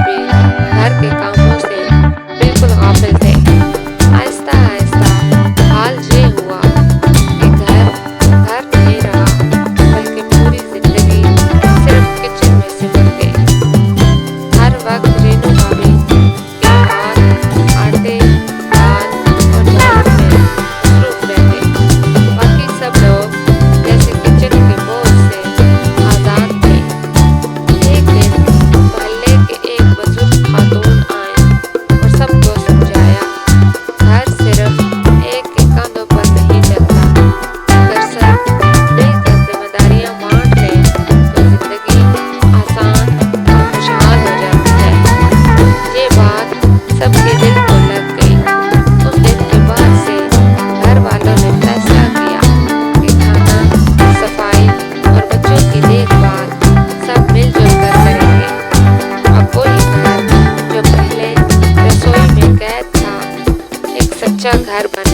भी घर के कामों से बिल्कुल गाफिल थे। आहिस्ता आहिस्ता हाल ये हुआ कि घर घर नहीं रहा, बल्कि पूरी जिंदगी सिर्फ किचन में सिमट गई। हर वक्त रेनू भाभी के हाथ आटे, दाल और चावल में मसरूफ रहते। बाकी सब लोग जैसे किचन के बोझ से आजाद थे। एक दिन मोहल्ले के एक बुजुर्ग खातून आए और सबको समझाया, घर सिर्फ एक के कंधों पर नहीं चलता। अगर सब मिलकर जिम्मेदारियां बांट लें तो जिंदगी आसान और खुशहाल हो जाती है। ये बात सबके दिल को लग गई। उस दिन के बाद से घर वालों ने फैसला किया कि खाना, सफाई और बच्चों की देखभाल सब मिलजुल कर करेंगे। अब वही घर जो पहले रसोई में कैद था, एक सच्चा घर बन